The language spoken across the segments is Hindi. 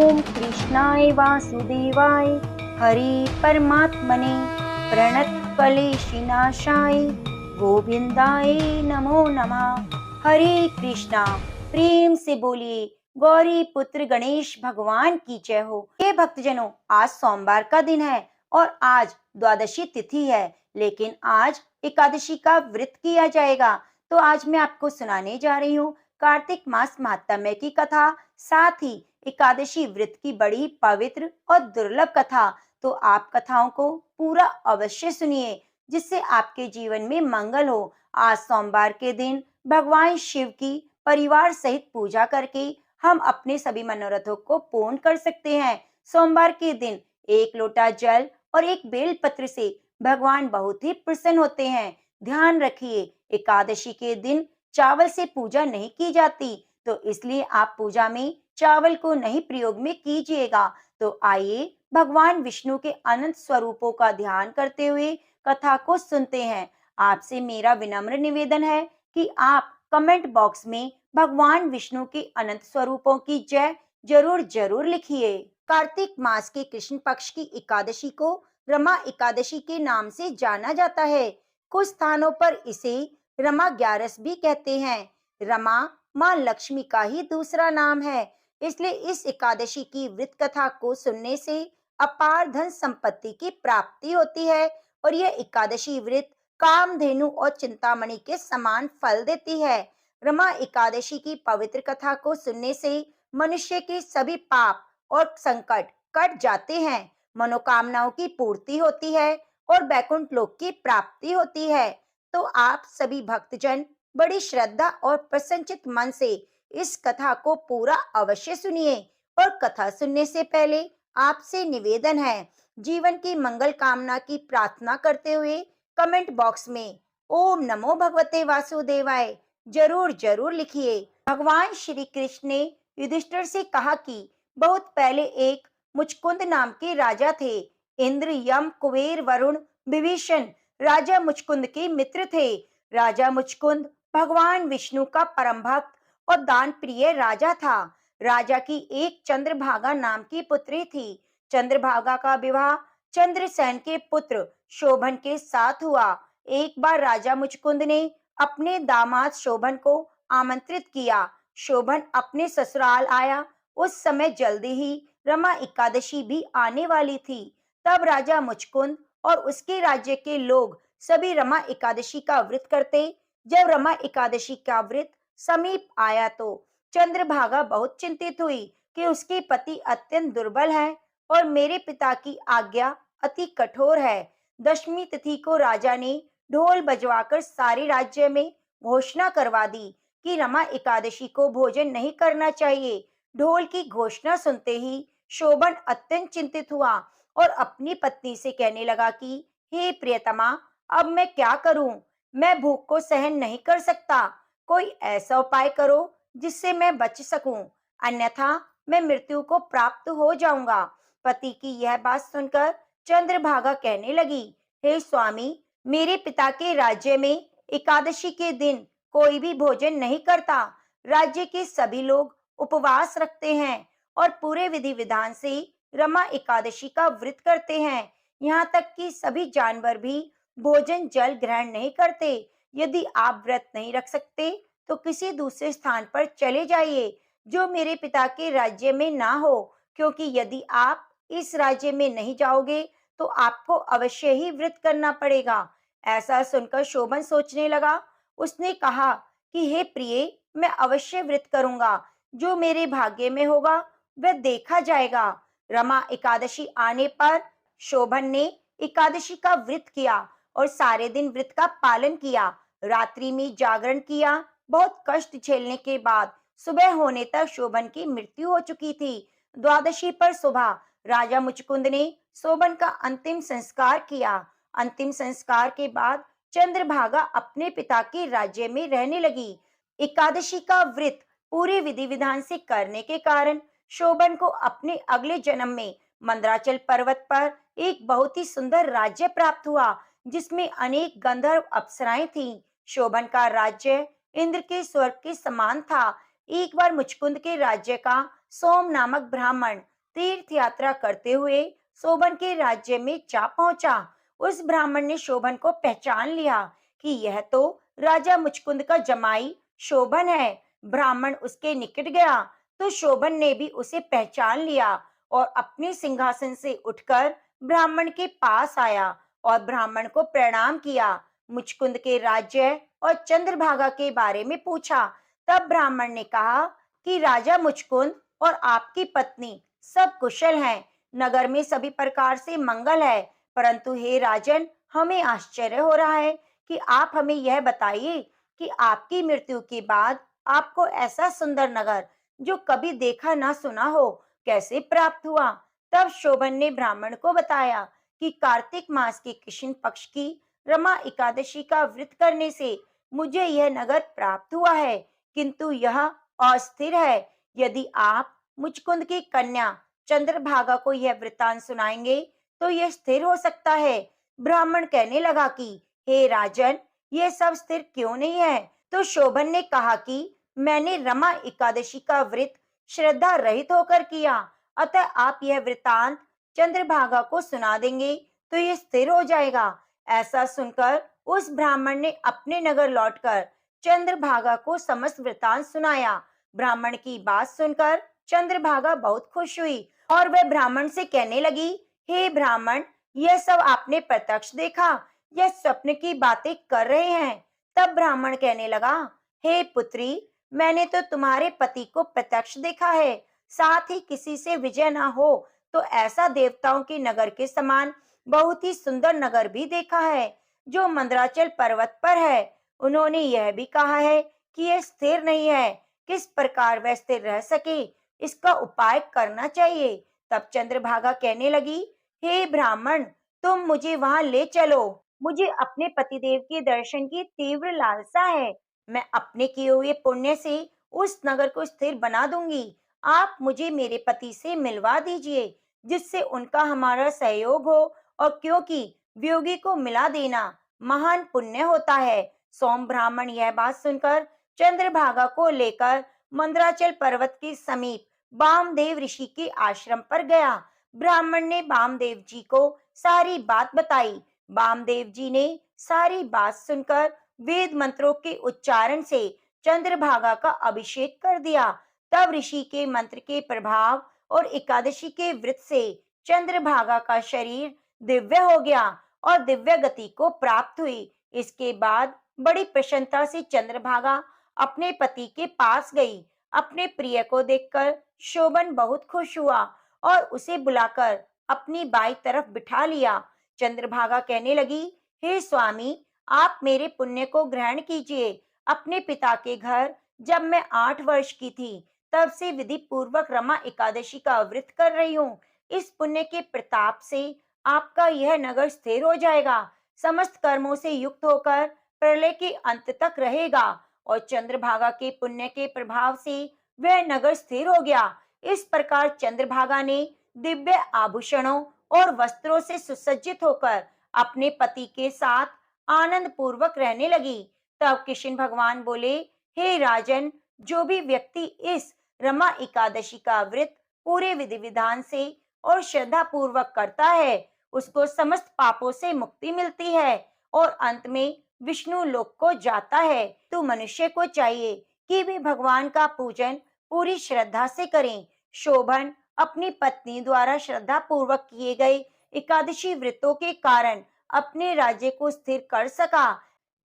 ओम कृष्णाय वासुदेवाय हरि परमात्मने प्रणतक्लेशनाशाय गोविंदाय नमो नमः। हरे कृष्णा। प्रेम से बोलिए गौरी पुत्र गणेश भगवान की जय हो। हे भक्तजनों, आज सोमवार का दिन है और आज द्वादशी तिथि है, लेकिन आज एकादशी का व्रत किया जाएगा। तो आज मैं आपको सुनाने जा रही हूँ कार्तिक मास महात्म्य की कथा, साथ ही एकादशी व्रत की बड़ी पवित्र और दुर्लभ कथा। तो आप कथाओं को पूरा अवश्य सुनिए, जिससे आपके जीवन में मंगल हो। आज सोमवार के दिन भगवान शिव की परिवार सहित पूजा करके हम अपने सभी मनोरथों को पूर्ण कर सकते हैं। सोमवार के दिन एक लोटा जल और एक बेल पत्र से भगवान बहुत ही प्रसन्न होते हैं। ध्यान रखिए, एकादशी के दिन चावल से पूजा नहीं की जाती, तो इसलिए आप पूजा में चावल को नहीं प्रयोग में कीजिएगा। तो आइए भगवान विष्णु के अनंत स्वरूपों का ध्यान करते हुए कथा को सुनते हैं। आपसे मेरा विनम्र निवेदन है कि आप कमेंट बॉक्स में भगवान विष्णु के अनंत स्वरूपों की जय जरूर जरूर लिखिए। कार्तिक मास के कृष्ण पक्ष की एकादशी को रमा एकादशी के नाम से जाना जाता है। कुछ स्थानों पर इसे रमा ग्यारस भी कहते हैं। रमा माँ लक्ष्मी का ही दूसरा नाम है, इसलिए इस एकादशी की व्रत कथा को सुनने से अपार धन संपत्ति की प्राप्ति होती है और यह एकादशी व्रत कामधेनु और चिंतामणि के समान फल देती है। रमा एकादशी की पवित्र कथा को सुनने से मनुष्य के सभी पाप और संकट कट जाते हैं, मनोकामनाओं की पूर्ति होती है और वैकुंठ लोक की प्राप्ति होती है। तो आप सभी भक्तजन बड़ी श्रद्धा और प्रसन्नचित मन से इस कथा को पूरा अवश्य सुनिए। और कथा सुनने से पहले आपसे निवेदन है, जीवन की मंगल कामना की प्रार्थना करते हुए कमेंट बॉक्स में ओम नमो भगवते वासुदेवाय जरूर जरूर लिखिए। भगवान श्री कृष्ण ने युधिष्ठिर से कहा कि बहुत पहले एक मुचकुंद नाम के राजा थे। इंद्र, यम, कुबेर, वरुण, विभीषण राजा मुचकुंद के मित्र थे। राजा मुचकुंद भगवान विष्णु का परम भक्त और दान प्रिय राजा था। राजा की एक चंद्रभागा नाम की पुत्री थी। चंद्रभागा का विवाह चंद्रसेन के पुत्र शोभन के साथ हुआ। एक बार राजा मुचकुंद ने अपने दामाद शोभन को आमंत्रित किया। शोभन अपने ससुराल आया। उस समय जल्दी ही रमा एकादशी भी आने वाली थी। तब राजा मुचकुंद और उसके राज्य के लोग सभी रमा एकादशी का व्रत करते। जब रमा एकादशी का व्रत समीप आया तो चंद्रभागा बहुत चिंतित हुई कि उसके पति अत्यंत दुर्बल है और मेरे पिता की आज्ञा अति कठोर है। दशमी तिथि को राजा ने ढोल बजवाकर सारे राज्य में घोषणा करवा दी कि रमा एकादशी को भोजन नहीं करना चाहिए। ढोल की घोषणा सुनते ही शोभन अत्यंत चिंतित हुआ और अपनी पत्नी से कहने लगा कि हे प्रियतमा, अब मैं क्या करूं? मैं भूख को सहन नहीं कर सकता। कोई ऐसा उपाय करो जिससे मैं बच सकूं, अन्यथा मैं मृत्यु को प्राप्त हो जाऊंगा। पति की यह बात सुनकर चंद्रभागा कहने लगी, हे स्वामी, मेरे पिता के राज्य में एकादशी के दिन कोई भी भोजन नहीं करता। राज्य के सभी लोग उपवास रखते हैं और पूरे विधि विधान से रमा एकादशी का व्रत करते हैं। यहाँ तक कि सभी जानवर भी भोजन जल ग्रहण नहीं करते। यदि आप व्रत नहीं रख सकते तो किसी दूसरे स्थान पर चले जाइए जो मेरे पिता के राज्य में ना हो, क्योंकि यदि आप इस राज्य में नहीं जाओगे तो आपको अवश्य ही व्रत करना पड़ेगा। ऐसा सुनकर शोभन सोचने लगा। उसने कहा कि हे प्रिय, मैं अवश्य व्रत करूंगा। जो मेरे भाग्य में होगा वह देखा जाएगा। रमा एकादशी आने पर शोभन ने एकादशी का व्रत किया और सारे दिन व्रत का पालन किया। रात्रि में जागरण किया। बहुत कष्ट झेलने के बाद सुबह होने तक शोभन की मृत्यु हो चुकी थी। द्वादशी पर सुबह राजा मुचकुंद ने शोभन का अंतिम संस्कार किया। अंतिम संस्कार के बाद चंद्रभागा अपने पिता के राज्य में रहने लगी। एकादशी का व्रत पूरे विधि विधान से करने के कारण शोभन को अपने अगले जन्म में मंदराचल पर्वत पर एक बहुत ही सुंदर राज्य प्राप्त हुआ, जिसमें अनेक गंधर्व अप्सराएं थीं। शोभन का राज्य इंद्र के स्वर्ग के समान था। एक बार मुचकुंद के राज्य का सोम नामक ब्राह्मण तीर्थ यात्रा करते हुए शोभन के राज्य में जा पहुंचा। उस ब्राह्मण ने शोभन को पहचान लिया कि यह तो राजा मुचकुंद का जमाई शोभन है। ब्राह्मण उसके निकट गया तो शोभन ने भी उसे पहचान लिया और अपने सिंहासन से उठकर ब्राह्मण के पास आया और ब्राह्मण को प्रणाम किया। मुचकुंद के राज्य और चंद्रभागा के बारे में पूछा। तब ब्राह्मण ने कहा कि राजा मुचकुंद और आपकी पत्नी सब कुशल हैं, नगर में सभी प्रकार से मंगल है। परंतु हे राजन, हमें आश्चर्य हो रहा है कि आप हमें यह बताइए कि आपकी मृत्यु के बाद आपको ऐसा सुंदर नगर जो कभी देखा ना सुना हो कैसे प्राप्त हुआ। तब शोभन ने ब्राह्मण को बताया कि कार्तिक मास के कृष्ण पक्ष की रमा एकादशी का व्रत करने से मुझे यह नगर प्राप्त हुआ है, किंतु यह अस्थिर है। यदि आप मुचकुंद की कन्या चंद्रभागा को यह वृतांत सुनाएंगे तो यह स्थिर हो सकता है। ब्राह्मण कहने लगा कि हे राजन, यह सब स्थिर क्यों नहीं है। तो शोभन ने कहा कि मैंने रमा एकादशी का व्रत श्रद्धा रहित होकर किया, अतः आप यह वृतांत चंद्रभागा को सुना देंगे तो यह स्थिर हो जाएगा। ऐसा सुनकर उस ब्राह्मण ने अपने नगर लौटकर चंद्रभागा को समस्त वृतांत सुनाया। ब्राह्मण की बात सुनकर चंद्रभागा बहुत खुश हुई और वह ब्राह्मण से कहने लगी, हे ब्राह्मण, यह सब आपने प्रत्यक्ष देखा या स्वप्न की बातें कर रहे हैं। तब ब्राह्मण कहने लगा, हे पुत्री, मैंने तो तुम्हारे पति को प्रत्यक्ष देखा है, साथ ही किसी से विजय ना हो तो ऐसा देवताओं के नगर के समान बहुत ही सुंदर नगर भी देखा है जो मंदराचल पर्वत पर है। उन्होंने यह भी कहा है कि यह स्थिर नहीं है, किस प्रकार वह स्थिर रह सके इसका उपाय करना चाहिए। तब चंद्रभागा कहने लगी, हे ब्राह्मण, तुम मुझे वहां ले चलो, मुझे अपने पतिदेव के दर्शन की तीव्र लालसा है। मैं अपने किए हुए पुण्य से उस नगर को स्थिर बना दूंगी। आप मुझे मेरे पति से मिलवा दीजिए जिससे उनका हमारा सहयोग हो, और क्योंकि वियोगी को मिला देना महान पुण्य होता है। सोम ब्राह्मण यह बात सुनकर चंद्रभागा को लेकर मंदराचल पर्वत के समीप वामदेव ऋषि के आश्रम पर गया। ब्राह्मण ने वामदेव जी को सारी बात बताई। वामदेव जी ने सारी बात सुनकर वेद मंत्रों के उच्चारण से चंद्रभागा का अभिषेक कर दिया। तब ऋषि के मंत्र के प्रभाव और एकादशी के व्रत से चंद्रभागा का शरीर दिव्य हो गया और दिव्य गति को प्राप्त हुई। इसके बाद बड़ी प्रसन्नता से चंद्रभागा अपने पति के पास गई। अपने प्रिय को देखकर शोभन बहुत खुश हुआ और उसे बुलाकर अपनी बाई तरफ बिठा लिया। चंद्रभागा कहने लगी, हे स्वामी, आप मेरे पुण्य को ग्रहण कीजिए। अपने पिता के घर जब मैं 8 वर्ष की थी तब से विधि पूर्वक रमा एकादशी का व्रत कर रही हूँ। इस पुण्य के प्रताप से आपका यह नगर स्थिर हो जाएगा, समस्त कर्मों से युक्त होकर प्रलय के अंत तक रहेगा। और चंद्रभागा के पुण्य के प्रभाव से वह नगर स्थिर हो गया। इस प्रकार चंद्रभागा ने दिव्य आभूषणों और वस्त्रों से सुसज्जित होकर अपने पति के साथ आनंद पूर्वक रहने लगी। तब कृष्ण भगवान बोले, हे राजन, जो भी व्यक्ति इस रमा एकादशी का व्रत पूरे विधि विधान से और श्रद्धा पूर्वक करता है उसको समस्त पापों से मुक्ति मिलती है और अंत में विष्णु लोक को जाता है। तो मनुष्य को चाहिए कि वे भगवान का पूजन पूरी श्रद्धा से करें। शोभन अपनी पत्नी द्वारा श्रद्धा पूर्वक किए गए एकादशी व्रतों के कारण अपने राज्य को स्थिर कर सका।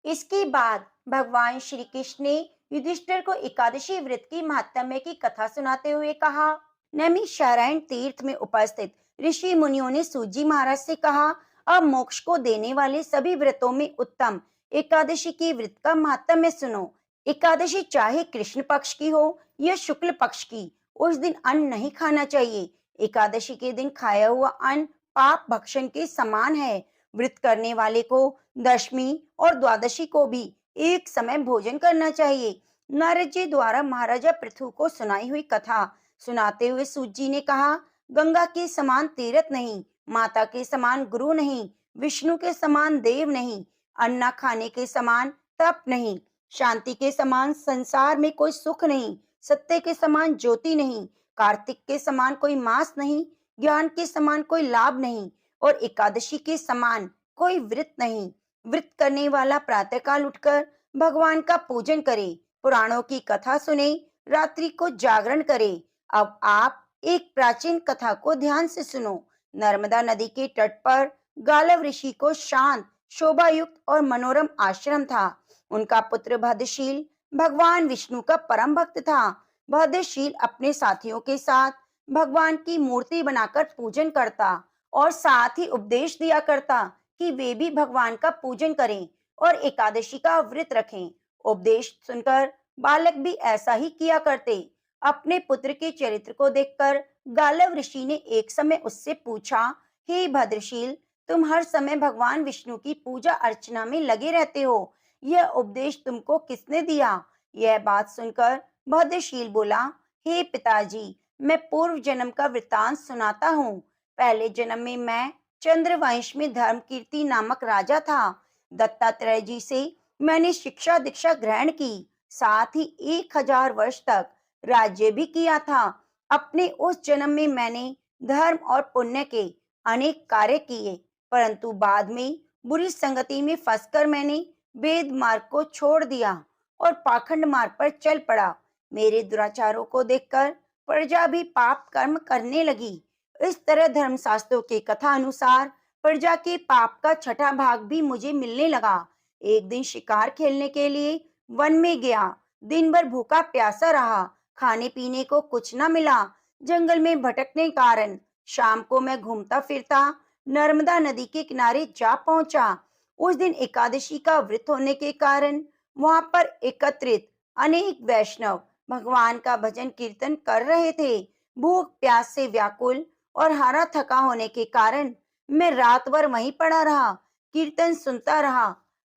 इसके बाद भगवान श्री कृष्ण ने युधिष्ठिर को एकादशी व्रत की महात्म्य की कथा सुनाते हुए कहा। नैमिषारण्य तीर्थ में उपस्थित ऋषि मुनियों ने सूजी महाराज से कहा, अब मोक्ष को देने वाले सभी व्रतों में उत्तम एकादशी की व्रत का महात्म्य सुनो। एकादशी चाहे कृष्ण पक्ष की हो या शुक्ल पक्ष की, उस दिन अन्न नहीं खाना चाहिए। एकादशी के दिन खाया हुआ अन्न पाप भक्षण के समान है। व्रत करने वाले को दशमी और द्वादशी को भी एक समय भोजन करना चाहिए। नारद जी द्वारा महाराजा पृथु को सुनाई हुई कथा सुनाते हुए सूत जी ने कहा, गंगा के समान तीर्थ नहीं, माता के समान गुरु नहीं, विष्णु के समान देव नहीं, अन्ना खाने के समान तप नहीं, शांति के समान संसार में कोई सुख नहीं, सत्य के समान ज्योति नहीं, कार्तिक के समान कोई मास नहीं, ज्ञान के समान कोई लाभ नहीं और एकादशी के समान कोई व्रत नहीं। व्रत करने वाला प्रातःकाल उठकर भगवान का पूजन करे, पुराणों की कथा सुने, रात्रि को जागरण करे। अब आप एक प्राचीन कथा को ध्यान से सुनो। नर्मदा नदी के तट पर गालव ऋषि को शांत, शोभायुक्त और मनोरम आश्रम था। उनका पुत्र भद्रशील भगवान विष्णु का परम भक्त था। भद्रशील अपने साथियों के साथ भगवान की मूर्ति बनाकर पूजन करता और साथ ही उपदेश दिया करता कि वे भी भगवान का पूजन करें और एकादशी का व्रत रखें। उपदेश सुनकर बालक भी ऐसा ही किया करते। अपने पुत्र के चरित्र को देखकर गालव ऋषि ने एक समय उससे पूछा, हे भद्रशील, तुम हर समय भगवान विष्णु की पूजा अर्चना में लगे रहते हो, यह उपदेश तुमको किसने दिया? यह बात सुनकर भद्रशील बोला, हे पिताजी, मैं पूर्व जन्म का वृतांत सुनाता हूँ। पहले जन्म में मैं चंद्रवंश में धर्मकीर्ति नामक राजा था। दत्तात्रेय जी से मैंने शिक्षा दीक्षा ग्रहण की, साथ ही 1000 वर्ष तक राज्य भी किया था। अपने उस जन्म में मैंने धर्म और पुण्य के अनेक कार्य किए, परंतु बाद में बुरी संगति में फंसकर मैंने वेद मार्ग को छोड़ दिया और पाखंड मार्ग पर चल पड़ा। मेरे दुराचारों को देखकर प्रजा भी पाप कर्म करने लगी। इस तरह धर्मशास्त्रों की कथा अनुसार प्रजा के पाप का छठा भाग भी मुझे मिलने लगा। एक दिन शिकार खेलने के लिए वन में गया। दिन भर भूखा प्यासा रहा, खाने पीने को कुछ न मिला। जंगल में भटकने के कारण शाम को मैं घूमता फिरता नर्मदा नदी के किनारे जा पहुंचा। उस दिन एकादशी का व्रत होने के कारण वहां पर एकत्रित अनेक वैष्णव भगवान का भजन कीर्तन कर रहे थे। भूख प्यास से व्याकुल और हारा थका होने के कारण मैं रात भर वहीं पड़ा रहा, कीर्तन सुनता रहा।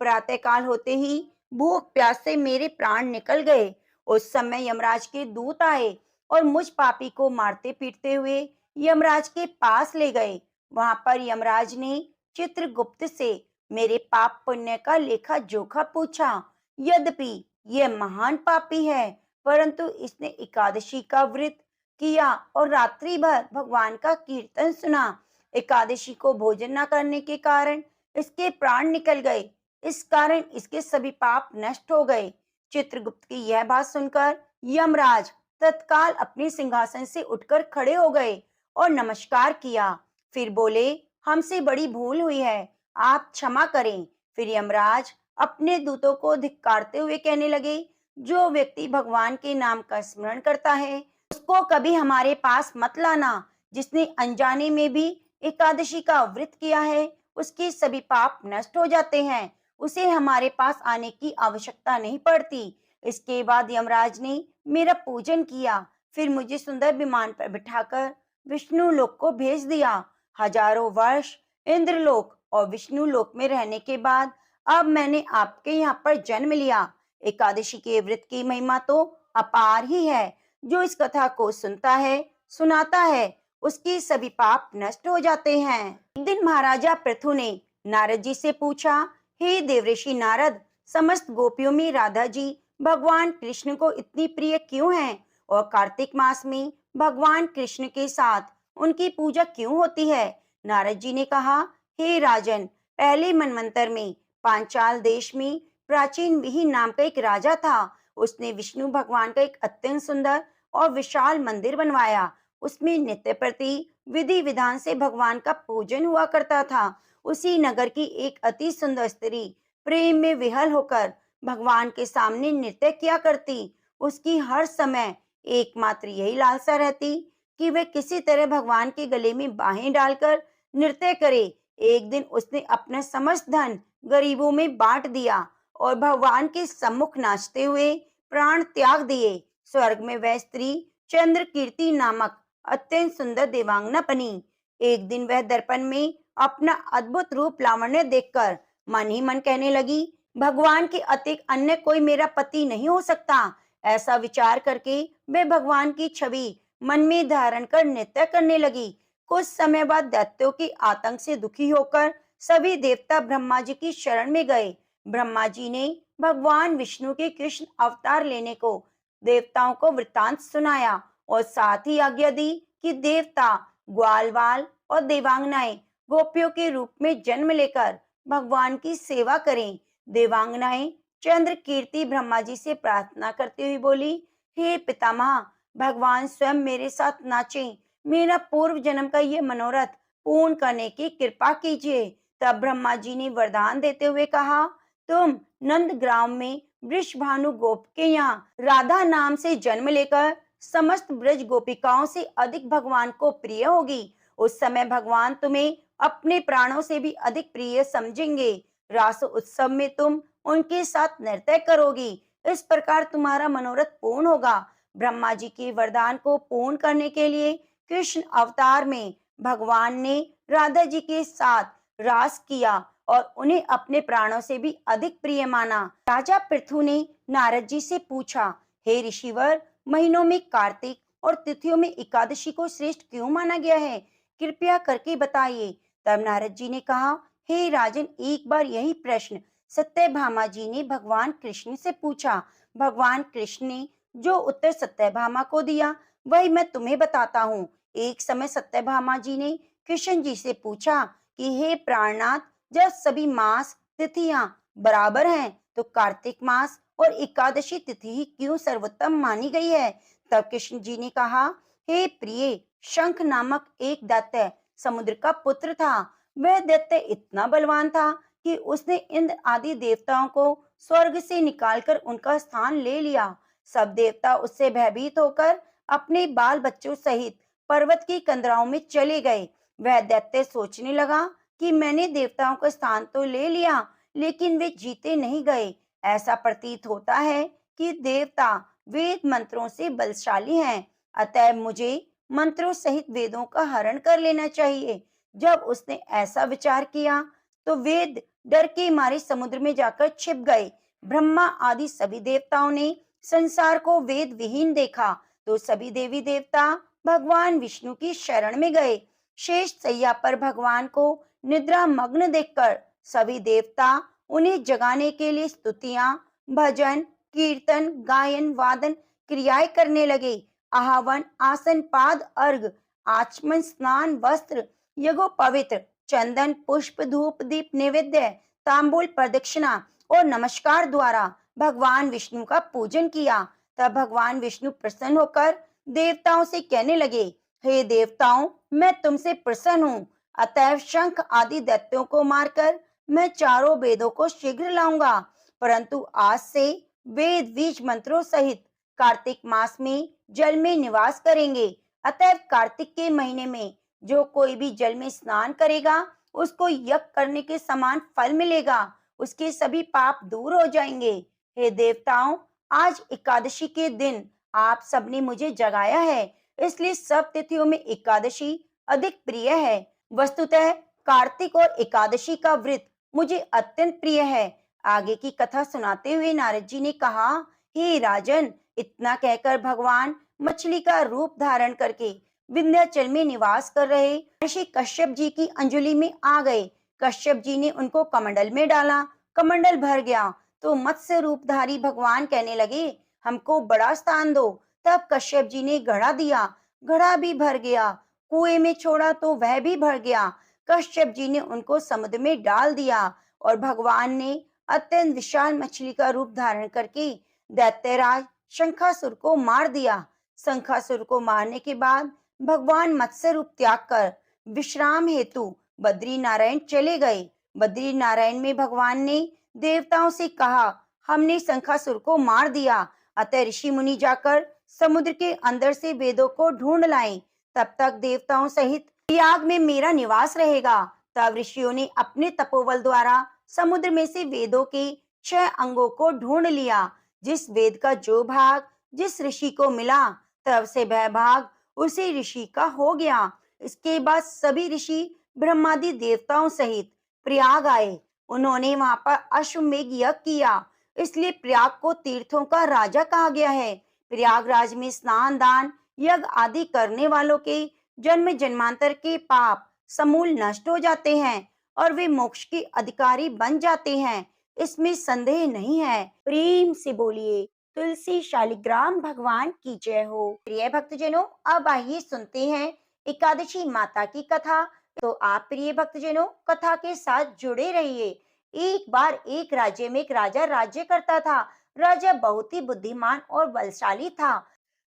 प्रातःकाल होते ही भूख प्यास से मेरे प्राण निकल गए। उस समय यमराज के दूत आए और मुझ पापी को मारते पीटते हुए यमराज के पास ले गए। वहां पर यमराज ने चित्रगुप्त से मेरे पाप पुण्य का लेखा जोखा पूछा। यद्यपि यह महान पापी है, परंतु इसने एकादशी का व्रत किया और रात्रि भर भगवान का कीर्तन सुना। एकादशी को भोजन न करने के कारण इसके प्राण निकल गए। इस कारण इसके सभी पाप नष्ट हो गए। चित्रगुप्त की यह बात सुनकर यमराज तत्काल अपने सिंहासन से उठकर खड़े हो गए और नमस्कार किया। फिर बोले, हमसे बड़ी भूल हुई है, आप क्षमा करें। फिर यमराज अपने दूतों को धिक्कारते हुए कहने लगे, जो व्यक्ति भगवान के नाम का स्मरण करता है उसको कभी हमारे पास मत लाना। जिसने अनजाने में भी एकादशी का व्रत किया है उसके सभी पाप नष्ट हो जाते हैं, उसे हमारे पास आने की आवश्यकता नहीं पड़ती। इसके बाद यमराज ने मेरा पूजन किया, फिर मुझे सुंदर विमान पर बिठाकर विष्णु लोक को भेज दिया। हजारों वर्ष इंद्रलोक और विष्णु लोक में रहने के बाद अब मैंने आपके यहाँ पर जन्म लिया। एकादशी के व्रत की महिमा तो अपार ही है। जो इस कथा को सुनता है, सुनाता है, उसके सभी पाप नष्ट हो जाते हैं। एक दिन महाराजा पृथु ने नारद जी से पूछा, हे देवऋषि नारद, समस्त गोपियों में राधा जी भगवान कृष्ण को इतनी प्रिय क्यों हैं और कार्तिक मास में भगवान कृष्ण के साथ उनकी पूजा क्यों होती है? नारद जी ने कहा, हे राजन, पहले मनवंतर में पांचाल देश में प्राचीन विहि नाम का एक राजा था। उसने विष्णु भगवान का एक अत्यंत सुंदर और विशाल मंदिर बनवाया। उसमें नित्य प्रति विधि विधान से भगवान का पूजन हुआ करता था। उसी नगर की एक अति सुंदर स्त्री प्रेम में विहल होकर भगवान के सामने नृत्य किया करती। उसकी हर समय एकमात्र यही लालसा रहती कि वे किसी तरह भगवान के गले में बाहें डालकर नृत्य करे। एक दिन उसने अपना समस्त धन गरीबों में बांट दिया और भगवान के सम्मुख नाचते हुए प्राण त्याग दिए। स्वर्ग में वह स्त्री चंद्रकीर्ति नामक अत्यंत सुंदर देवांगना बनी। एक दिन वह दर्पण में अपना अद्भुत रूप लावण्य देखकर मन ही मन कहने लगी, भगवान के अतिरिक्त अन्य कोई मेरा पति नहीं हो सकता। ऐसा विचार करके वह भगवान की छवि मन में धारण कर नृत्य करने लगी। कुछ समय बाद दैत्यों के आतंक से दुखी होकर सभी देवता ब्रह्मा जी की शरण में गए। ब्रह्मा जी ने भगवान विष्णु के कृष्ण अवतार लेने को देवताओं को वृतांत सुनाया और साथ ही आज्ञा दी कि देवता ग्वालवाल और देवांगनाएं गोपियों के रूप में जन्म लेकर भगवान की सेवा करें। देवांगनाएं चंद्र कीर्ति ब्रह्मा जी से प्रार्थना करती हुई बोली, हे पितामह, भगवान स्वयं मेरे साथ नाचें, मेरा पूर्व जन्म का ये मनोरथ पूर्ण करने की कृपा कीजिए। तब ब्रह्मा जी ने वरदान देते हुए कहा, तुम नंदग्राम में वृषभानु गोप के यहाँ राधा नाम से जन्म लेकर समस्त ब्रज गोपिकाओं से अधिक भगवान को प्रिय होगी। उस समय भगवान तुम्हें अपने प्राणों से भी अधिक प्रिय समझेंगे। रास उत्सव में तुम उनके साथ नृत्य करोगी। इस प्रकार तुम्हारा मनोरथ पूर्ण होगा। ब्रह्मा जी के वरदान को पूर्ण करने के लिए कृष्ण अवतार में भगवान ने राधा जी के साथ रास किया और उन्हें अपने प्राणों से भी अधिक प्रिय माना। राजा पृथु ने नारद जी से पूछा, हे ऋषिवर, महीनों में कार्तिक और तिथियों में एकादशी को श्रेष्ठ क्यों माना गया है? कृपया करके बताइए। तब नारद जी ने कहा, हे राजन, एक बार यही प्रश्न सत्यभामा जी ने भगवान कृष्ण से पूछा। भगवान कृष्ण ने जो उत्तर सत्यभामा को दिया वही मैं तुम्हें बताता हूँ। एक समय सत्यभामा जी ने कृष्ण जी से पूछा कि हे प्राणनाथ, जब सभी मास तिथियां बराबर हैं तो कार्तिक मास और एकादशी तिथि ही क्यों सर्वोत्तम मानी गई है? तब कृष्ण जी ने कहा, हे प्रिय, शंख नामक एक दैत्य समुद्र का पुत्र था। वह दैत्य इतना बलवान था कि उसने इंद्र आदि देवताओं को स्वर्ग से निकालकर उनका स्थान ले लिया। सब देवता उससे भयभीत होकर अपने बाल बच्चों सहित पर्वत की कंदराओं में चले गए। वह दैत्य सोचने लगा कि मैंने देवताओं का स्थान तो ले लिया, लेकिन वे जीते नहीं गए। ऐसा प्रतीत होता है कि देवता वेद मंत्रों से बलशाली हैं, अतः मुझे मंत्रों सहित वेदों का हरण कर लेना चाहिए। जब उसने ऐसा विचार किया तो वेद डर के मारे समुद्र में जाकर छिप गए। ब्रह्मा आदि सभी देवताओं ने संसार को वेद विहीन देखा तो सभी देवी देवता भगवान विष्णु की शरण में गए। शेष सैया पर भगवान को निद्रा मग्न देखकर सभी देवता उन्हें जगाने के लिए स्तुतियां, भजन, कीर्तन, गायन, वादन क्रियाएं करने लगे। आहावन, आसन, पाद अर्घ, आचमन, स्नान, वस्त्र, यज्ञोपवीत, चंदन, पुष्प, धूप, दीप, नैवेद्य, तांबूल, प्रदक्षिणा और नमस्कार द्वारा भगवान विष्णु का पूजन किया। तब भगवान विष्णु प्रसन्न होकर देवताओं से कहने लगे, हे देवताओं, मैं तुमसे प्रसन्न हूँ, अतएव शंख आदि दैत्यों को मारकर मैं चारों वेदों को शीघ्र लाऊंगा। परंतु आज से वेद बीज मंत्रों सहित कार्तिक मास में जल में निवास करेंगे। अतएव कार्तिक के महीने में जो कोई भी जल में स्नान करेगा उसको यज्ञ करने के समान फल मिलेगा, उसके सभी पाप दूर हो जाएंगे। हे देवताओं, आज एकादशी के दिन आप सबने मुझे जगाया है, इसलिए सब तिथियों में एकादशी अधिक प्रिय है। वस्तुतः कार्तिक और एकादशी का व्रत मुझे अत्यंत प्रिय है। आगे की कथा सुनाते हुए नारद जी ने कहा, हे राजन, इतना कहकर भगवान मछली का रूप धारण करके विंध्याचल में निवास कर रहे ऋषि कश्यप जी की अंजलि में आ गए। कश्यप जी ने उनको कमंडल में डाला, कमंडल भर गया तो मत्स्य रूपधारी भगवान कहने लगे, हमको बड़ा स्थान दो। तब कश्यप जी ने घड़ा दिया, घड़ा भी भर गया। कुएं में छोड़ा तो वह भी भर गया। कश्यप जी ने उनको समुद्र में डाल दिया और भगवान ने अत्यंत विशाल मछली का रूप धारण करके दैत्यराज शंखासुर को मार दिया। शंखासुर को मारने के बाद भगवान मत्स्य रूप त्याग कर विश्राम हेतु बद्री नारायण चले गए। बद्री नारायण में भगवान ने देवताओं से कहा, हमने शंखासुर को मार दिया, अतः ऋषि मुनि जाकर समुद्र के अंदर से वेदों को ढूंढ लाएं, तब तक देवताओं सहित प्रयाग में मेरा निवास रहेगा। तब ऋषियों ने अपने तपोबल द्वारा समुद्र में से वेदों के 6 अंगों को ढूंढ लिया। जिस वेद का जो भाग जिस ऋषि को मिला, तब से वह भाग उसी ऋषि का हो गया। इसके बाद सभी ऋषि ब्रह्मादि देवताओं सहित प्रयाग आए। उन्होंने वहां पर अश्वमेध यज्ञ किया, इसलिए प्रयाग को तीर्थों का राजा कहा गया है। प्रयागराज में स्नान, दान, यज्ञ आदि करने वालों के जन्म जन्मांतर के पाप समूल नष्ट हो जाते हैं और वे मोक्ष के अधिकारी बन जाते हैं, इसमें संदेह नहीं है। प्रेम से बोलिए तुलसी शालिग्राम भगवान की जय हो। प्रिय भक्तजनों, अब आइए सुनते हैं एकादशी माता की कथा। तो आप प्रिय भक्तजनों कथा के साथ जुड़े रहिए। एक बार एक राज्य में एक राजा राज्य करता था। राजा बहुत ही बुद्धिमान और बलशाली था।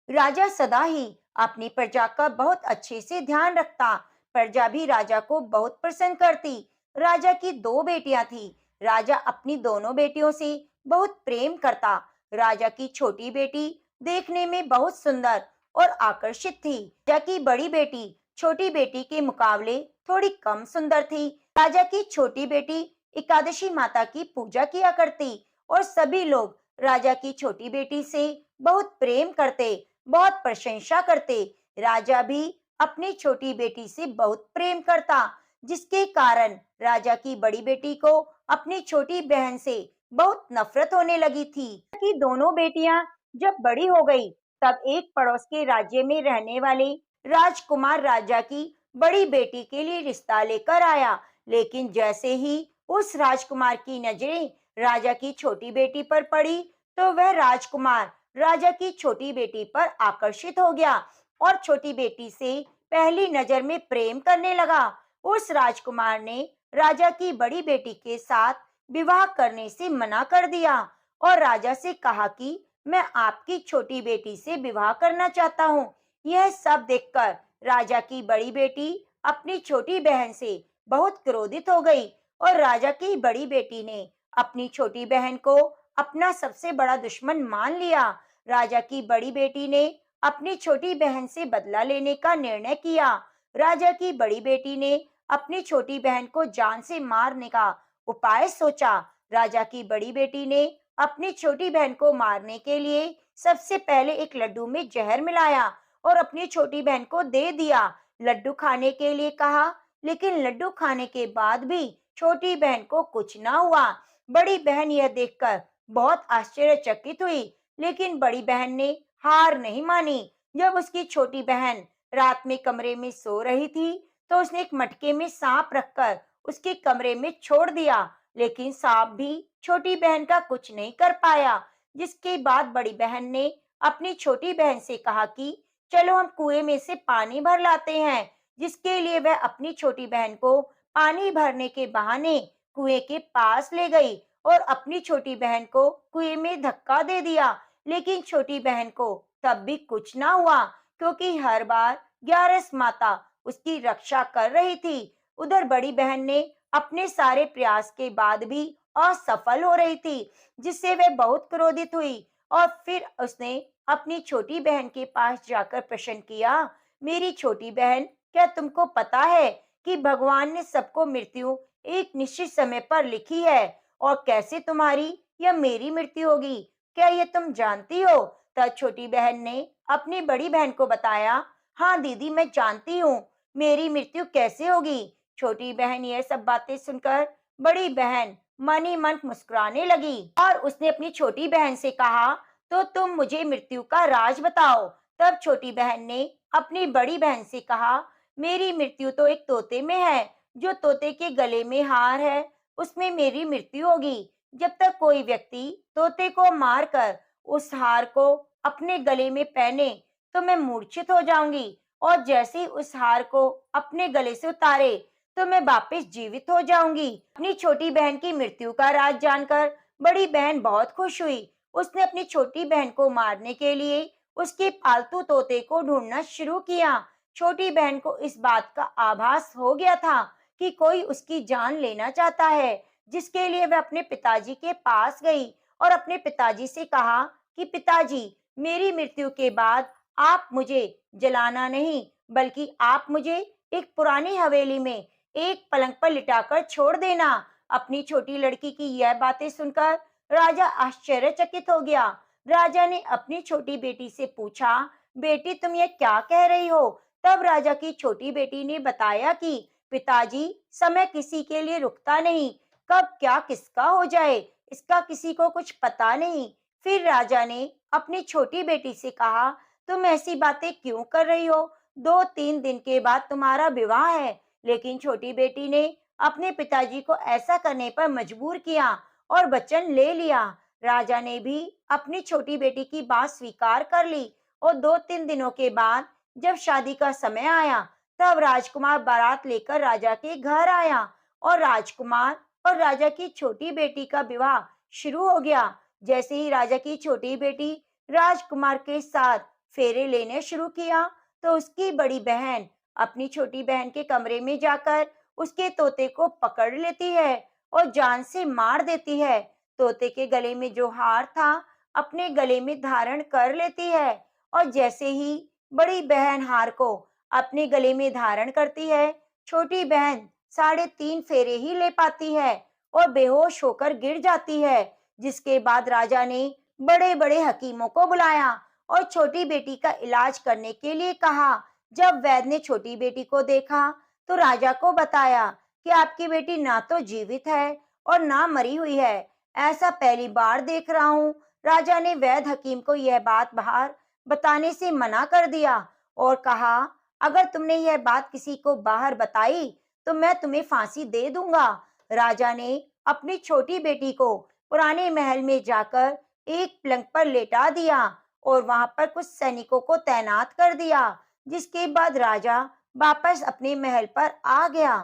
राजा सदा ही अपनी प्रजा का बहुत अच्छे से ध्यान रखता। प्रजा भी राजा को बहुत पसंद करती। राजा की दो बेटियां थी। राजा अपनी दोनों बेटियों से बहुत प्रेम करता। राजा की छोटी बेटी देखने में बहुत सुंदर और आकर्षित थी। राजा की बड़ी बेटी छोटी बेटी के मुकाबले थोड़ी कम सुंदर थी। राजा की छोटी बेटी एकादशी माता की पूजा किया करती और सभी लोग राजा की छोटी बेटी से बहुत प्रेम करते, बहुत प्रशंसा करते। राजा भी अपनी छोटी बेटी से बहुत प्रेम करता, जिसके कारण राजा की बड़ी बेटी को अपनी छोटी बहन से बहुत नफरत होने लगी थी। कि दोनों बेटियां जब बड़ी हो गई, तब एक पड़ोस के राज्य में रहने वाले राजकुमार राजा की बड़ी बेटी के लिए रिश्ता लेकर आया। लेकिन जैसे ही उस राजकुमार की नजरें राजा की छोटी बेटी पर पड़ी, तो वह राजकुमार राजा की छोटी बेटी पर आकर्षित हो गया और छोटी बेटी से पहली नजर में प्रेम करने लगा। उस राजकुमार ने राजा की बड़ी बेटी के साथ विवाह करने से मना कर दिया और राजा से कहा कि मैं आपकी छोटी बेटी से विवाह करना चाहता हूँ। यह सब देखकर राजा की बड़ी बेटी अपनी छोटी बहन से बहुत क्रोधित हो गई और राजा की बड़ी बेटी ने अपनी छोटी बहन को अपना सबसे बड़ा दुश्मन मान लिया। राजा की बड़ी बेटी ने अपनी छोटी बहन से बदला लेने का निर्णय किया। राजा की बड़ी बेटी ने अपनी छोटी बहन को जान से मारने का उपाय सोचा। राजा की बड़ी बेटी ने अपनी छोटी बहन को मारने के लिए सबसे पहले एक लड्डू में जहर मिलाया और अपनी छोटी बहन को दे दिया। लड्डू खाने के लिए कहा, लेकिन लड्डू खाने के बाद भी छोटी बहन को कुछ ना हुआ। बड़ी बहन यह देखकर बहुत आश्चर्यचकित हुई, लेकिन बड़ी बहन ने हार नहीं मानी। जब उसकी छोटी बहन रात में कमरे में सो रही थी, तो उसने एक मटके में सांप रखकर उसके कमरे में छोड़ दिया, लेकिन सांप भी छोटी बहन का कुछ नहीं कर पाया। जिसके बाद बड़ी बहन ने अपनी छोटी बहन से कहा कि चलो हम कुएं में से पानी भर लाते हैं। जिसके लिए वह अपनी छोटी बहन को पानी भरने के बहाने कुएं के पास ले गई और अपनी छोटी बहन को कुएं में धक्का दे दिया। लेकिन छोटी बहन को तब भी कुछ ना हुआ, क्योंकि हर बार ग्यारस माता उसकी रक्षा कर रही थी। उधर बड़ी बहन ने अपने सारे प्रयास के बाद भी असफल हो रही थी, जिससे वह बहुत क्रोधित हुई और फिर उसने अपनी छोटी बहन के पास जाकर प्रश्न किया, मेरी छोटी बहन, क्या तुमको पता है कि भगवान ने सबको मृत्यु एक निश्चित समय पर लिखी है और कैसे तुम्हारी या मेरी मृत्यु होगी, क्या ये तुम जानती हो? तब छोटी बहन ने अपनी बड़ी बहन को बताया, हाँ दीदी, मैं जानती हूँ, मेरी मृत्यु कैसे होगी। छोटी बहन यह सब बातें सुनकर बड़ी बहन मन ही मन मुस्कुराने लगी और उसने अपनी छोटी बहन से कहा, तो तुम मुझे मृत्यु का राज बताओ। तब छोटी बहन ने अपनी बड़ी बहन से कहा, मेरी मृत्यु तो एक तोते में है। जो तोते के गले में हार है, उसमें मेरी मृत्यु होगी। जब तक कोई व्यक्ति तोते को मारकर उस हार को अपने गले में पहने, तो मैं मूर्छित हो जाऊंगी और जैसे ही उस हार को अपने गले से उतारे, तो मैं वापस जीवित हो जाऊंगी। अपनी छोटी बहन की मृत्यु का राज जानकर बड़ी बहन बहुत खुश हुई। उसने अपनी छोटी बहन को मारने के लिए उसके पालतू तोते को ढूंढना शुरू किया। छोटी बहन को इस बात का आभास हो गया था कि कोई उसकी जान लेना चाहता है, जिसके लिए वह अपने पिताजी के पास गई और अपने पिताजी से कहा कि पिताजी, मेरी मृत्यु के बाद आप मुझे जलाना नहीं, बल्कि आप मुझे एक पुरानी हवेली में एक पलंग पर लिटाकर छोड़ देना। अपनी छोटी लड़की की यह बातें सुनकर राजा आश्चर्यचकित हो गया। राजा ने अपनी छोटी बेटी से पूछा, बेटी तुम ये क्या कह रही हो? तब राजा की छोटी बेटी ने बताया कि पिताजी, समय किसी के लिए रुकता नहीं, कब क्या किसका हो जाए इसका किसी को कुछ पता नहीं। फिर राजा ने अपनी छोटी बेटी से कहा, तुम ऐसी बातें क्यों कर रही हो? 2-3 दिन के बाद तुम्हारा विवाह है। लेकिन छोटी बेटी ने अपने पिताजी को ऐसा करने पर मजबूर किया और वचन ले लिया। राजा ने भी अपनी छोटी बेटी की बात स्वीकार कर ली और 2-3 दिनों के बाद जब शादी का समय आया, तब राजकुमार बारात लेकर राजा के घर आया और राजकुमार और राजा की छोटी बेटी का विवाह शुरू हो गया। जैसे ही राजा की छोटी बेटी राजकुमार के साथ फेरे लेने शुरू किया, तो उसकी बड़ी बहन अपनी छोटी बहन के कमरे में जाकर उसके तोते को पकड़ लेती है और जान से मार देती है। तोते के गले में जो हार था, अपने गले में धारण कर लेती है और जैसे ही बड़ी बहन हार को अपने गले में धारण करती है, छोटी बहन 3.5 फेरे ही ले पाती है और बेहोश होकर गिर जाती है। जिसके बाद राजा ने बड़े-बड़े हकीमों को बुलाया और छोटी बेटी का इलाज करने के लिए कहा। जब वैद्य ने छोटी बेटी को देखा, तो राजा को बताया कि आपकी बेटी ना तो जीवित है और ना मरी हुई है। ऐसा पहली बार देख रहा हूँ। राजा ने वैद्य हकीम को यह बात बाहर बताने से मना कर दिया और कहा, अगर तुमने यह बात किसी को बाहर बताई, तो मैं तुम्हें फांसी दे दूंगा। राजा ने अपनी छोटी बेटी को पुराने महल में जाकर एक पलंग पर लेटा दिया और वहां पर कुछ सैनिकों को तैनात कर दिया। जिसके बाद राजा वापस अपने महल पर आ गया।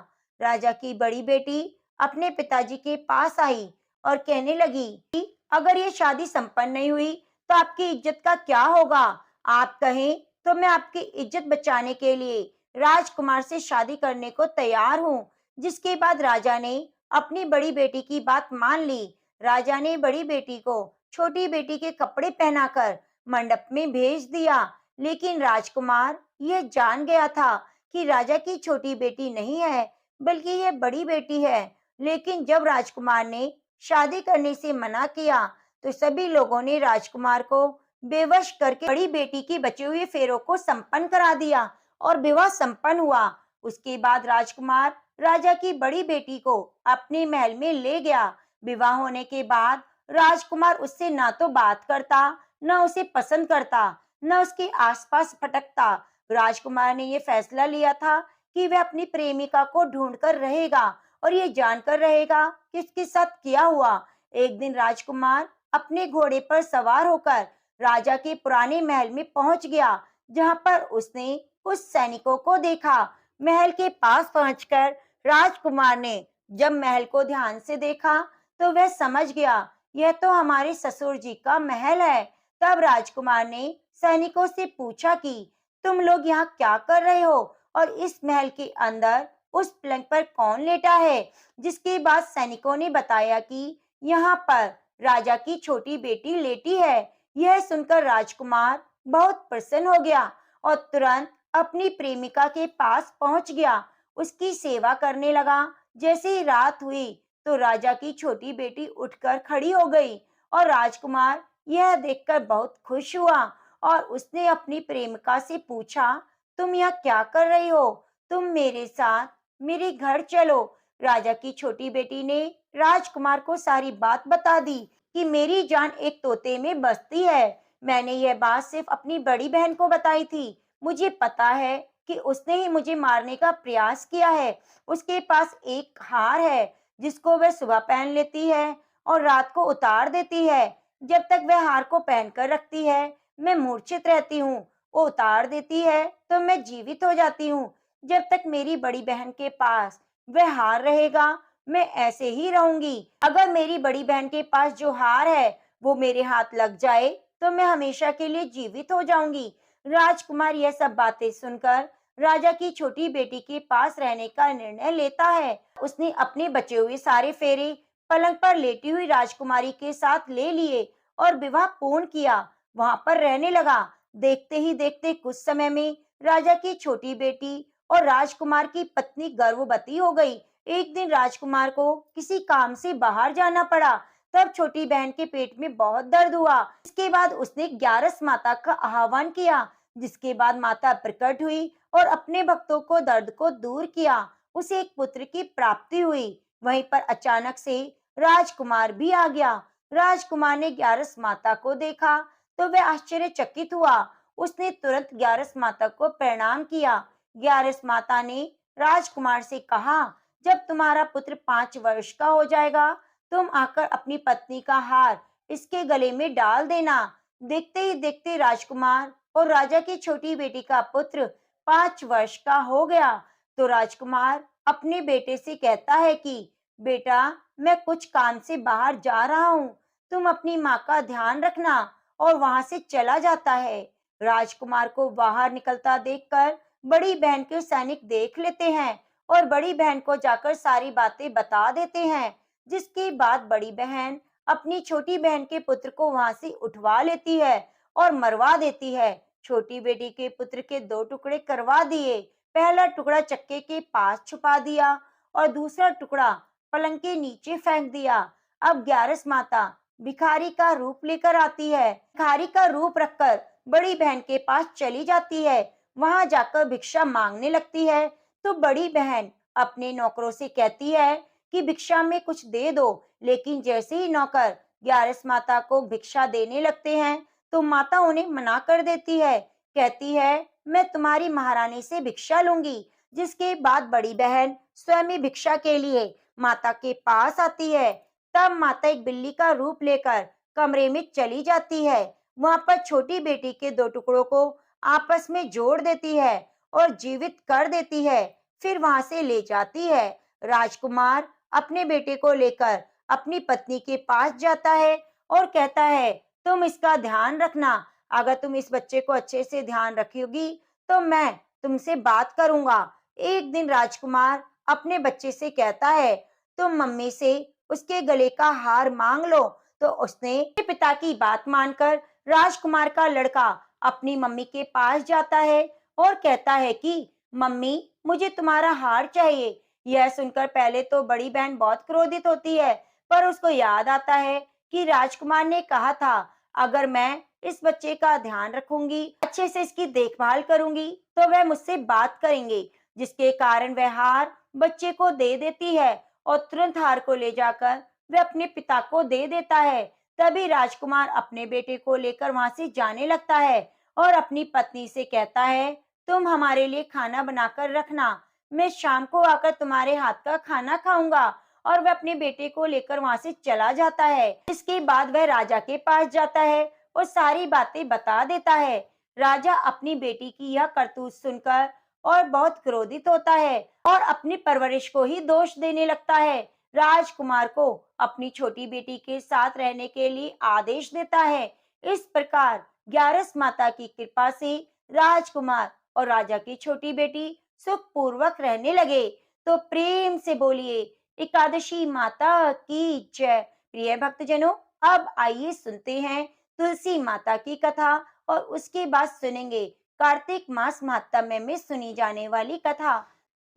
राजा की बड़ी बेटी अपने पिताजी के पास आई और कहने लगी कि अगर ये शादी संपन्न नहीं हुई, तो आपकी इज्जत का क्या होगा? आप कहें तो मैं आपकी इज्जत बचाने के लिए राजकुमार से शादी करने को तैयार हूँ। जिसके बाद राजा ने अपनी बड़ी बेटी की बात मान ली। राजा ने बड़ी बेटी को छोटी बेटी के कपड़े पहनाकर मंडप में भेज दिया, लेकिन राजकुमार यह जान गया था कि राजा की छोटी बेटी नहीं है, बल्कि यह बड़ी बेटी है। लेकिन जब राजकुमार ने शादी करने से मना किया, तो सभी लोगों ने राजकुमार को बेवश करके बड़ी बेटी की बचे हुए फेरों को संपन्न करा दिया और विवाह संपन्न हुआ। उसके बाद राजकुमार राजा की बड़ी बेटी को अपने महल में ले गया। विवाह होने के बाद राजकुमार उससे ना तो बात करता, न उसे पसंद करता, न उसके आसपास भटकता। राजकुमार ने यह फैसला लिया था कि वह अपनी प्रेमिका को ढूंढकर रहेगा और ये जानकर रहेगा कि इसके साथ क्या हुआ। एक दिन राजकुमार अपने घोड़े पर सवार होकर राजा के पुराने महल में पहुंच गया, जहां पर उसने कुछ सैनिकों को देखा। महल के पास पहुंचकर राजकुमार ने जब महल को ध्यान से देखा, तो वह समझ गया, यह तो हमारे ससुर जी का महल है। तब राजकुमार ने सैनिकों से पूछा कि तुम लोग यहाँ क्या कर रहे हो और इस महल के अंदर उस पलंग पर कौन लेटा है? जिसके बाद सैनिकों ने बताया कि यहाँ पर राजा की छोटी बेटी लेटी है। यह सुनकर राजकुमार बहुत प्रसन्न हो गया और तुरंत अपनी प्रेमिका के पास पहुंच गया, उसकी सेवा करने लगा। जैसे ही रात हुई, तो राजा की छोटी बेटी उठकर खड़ी हो गई और राजकुमार यह देखकर बहुत खुश हुआ और उसने अपनी प्रेमिका से पूछा, तुम यहाँ क्या कर रही हो? तुम मेरे साथ मेरे घर चलो। राजा की छोटी बेटी ने राजकुमार को सारी बात बता दी कि मेरी जान एक तोते में बसती है। मैंने यह बात सिर्फ अपनी बड़ी बहन को बताई थी। मुझे पता है कि उसने ही मुझे मारने का प्रयास किया है। उसके पास एक हार है, जिसको वह सुबह पहन लेती है और रात को उतार देती है। जब तक वह हार को पहनकर रखती है, मैं मूर्छित रहती हूँ। वो उतार देती है तो मैं जीवित हो जाती हूँ। जब तक मेरी बड़ी बहन के पास वह हार रहेगा, मैं ऐसे ही रहूंगी। अगर मेरी बड़ी बहन के पास जो हार है वो मेरे हाथ लग जाए, तो मैं हमेशा के लिए जीवित हो जाऊंगी। राजकुमार यह सब बातें सुनकर राजा की छोटी बेटी के पास रहने का निर्णय लेता है। उसने अपने बचे हुए सारे फेरे पलंग पर लेटी हुई राजकुमारी के साथ ले लिए और विवाह पूर्ण किया। वहां पर रहने लगा। देखते ही देखते कुछ समय में राजा की छोटी बेटी और राजकुमार की पत्नी गर्भवती हो गई। एक दिन राजकुमार को किसी काम से बाहर जाना पड़ा। तब छोटी बहन के पेट में बहुत दर्द हुआ। इसके बाद उसने ग्यारस माता का आह्वान किया, जिसके बाद माता प्रकट हुई और अपने भक्तों को दर्द को दूर किया। उसे एक पुत्र की प्राप्ति हुई। वहीं पर अचानक से राजकुमार भी आ गया। राजकुमार ने ग्यारस माता को देखा तो वह आश्चर्यचकित हुआ। उसने तुरंत ग्यारस माता को प्रणाम किया। ग्यारस माता ने राजकुमार से कहा, जब तुम्हारा पुत्र 5 वर्ष का हो जाएगा, तुम आकर अपनी पत्नी का हार इसके गले में डाल देना। देखते ही देखते राजकुमार और राजा की छोटी बेटी का पुत्र 5 वर्ष का हो गया। तो राजकुमार अपने बेटे से कहता है कि बेटा, मैं कुछ काम से बाहर जा रहा हूँ, तुम अपनी माँ का ध्यान रखना। और वहां से चला जाता है। राजकुमार को बाहर निकलता देखकर बड़ी बहन के सैनिक देख लेते हैं और बड़ी बहन को जाकर सारी बातें बता देते हैं, जिसके बाद बड़ी बहन अपनी छोटी बहन के पुत्र को वहां से उठवा लेती है और मरवा देती है। छोटी बेटी के पुत्र के 2 टुकड़े करवा दिए। पहला टुकड़ा चक्के के पास छुपा दिया और दूसरा टुकड़ा पलंग के नीचे फेंक दिया। अब ग्यारस माता भिखारी का रूप लेकर आती है। भिखारी का रूप रखकर बड़ी बहन के पास चली जाती है। वहां जाकर भिक्षा मांगने लगती है। तो बड़ी बहन अपने नौकरों से कहती है कि भिक्षा में कुछ दे दो। लेकिन जैसे ही नौकर ग्यारस माता को भिक्षा देने लगते हैं तो माता उन्हें मना कर देती है। कहती है, मैं तुम्हारी महारानी से भिक्षा लूंगी। जिसके बाद बड़ी बहन स्वयं ही भिक्षा के लिए माता के पास आती है। तब माता एक बिल्ली का रूप लेकर कमरे में चली जाती है। वहां पर छोटी बेटी के 2 टुकड़ों को आपस में जोड़ देती है और जीवित कर देती है। फिर वहां से ले जाती है। राजकुमार अपने बेटे को लेकर अपनी पत्नी के पास जाता है और कहता है, तुम इसका ध्यान रखना। अगर तुम इस बच्चे को अच्छे से ध्यान रखोगी तो मैं तुमसे बात करूंगा। एक दिन राजकुमार अपने बच्चे से कहता है, तुम मम्मी से उसके गले का हार मांग लो। तो उसने अपने पिता की बात मानकर राजकुमार का लड़का अपनी मम्मी के पास जाता है और कहता है कि मम्मी, मुझे तुम्हारा हार चाहिए। यह सुनकर पहले तो बड़ी बहन बहुत क्रोधित होती है, पर उसको याद आता है कि राजकुमार ने कहा था, अगर मैं इस बच्चे का ध्यान रखूंगी, अच्छे से इसकी देखभाल करूंगी, तो वह मुझसे बात करेंगे। जिसके कारण वह हार बच्चे को दे देती है और तुरंत हार को ले जाकर वह अपने पिता को दे देता है। तभी राजकुमार अपने बेटे को लेकर वहां से जाने लगता है और अपनी पत्नी से कहता है, तुम हमारे लिए खाना बनाकर रखना, मैं शाम को आकर तुम्हारे हाथ का खाना खाऊंगा। और वह अपने बेटे को लेकर वहां से चला जाता है। इसके बाद वह राजा के पास जाता है और सारी बातें बता देता है। राजा अपनी बेटी की यह करतूत सुनकर और बहुत क्रोधित होता है और अपनी परवरिश को ही दोष देने लगता है। राजकुमार को अपनी छोटी बेटी के साथ रहने के लिए आदेश देता है। इस प्रकार ग्यारस माता की कृपा से राजकुमार और राजा की छोटी बेटी सुख पूर्वक रहने लगे। तो प्रेम से बोलिए एकादशी माता की जय। प्रिय भक्तजनों, अब आइए सुनते हैं तुलसी माता की कथा और उसके बाद सुनेंगे कार्तिक मास महात्म्य में सुनी जाने वाली कथा।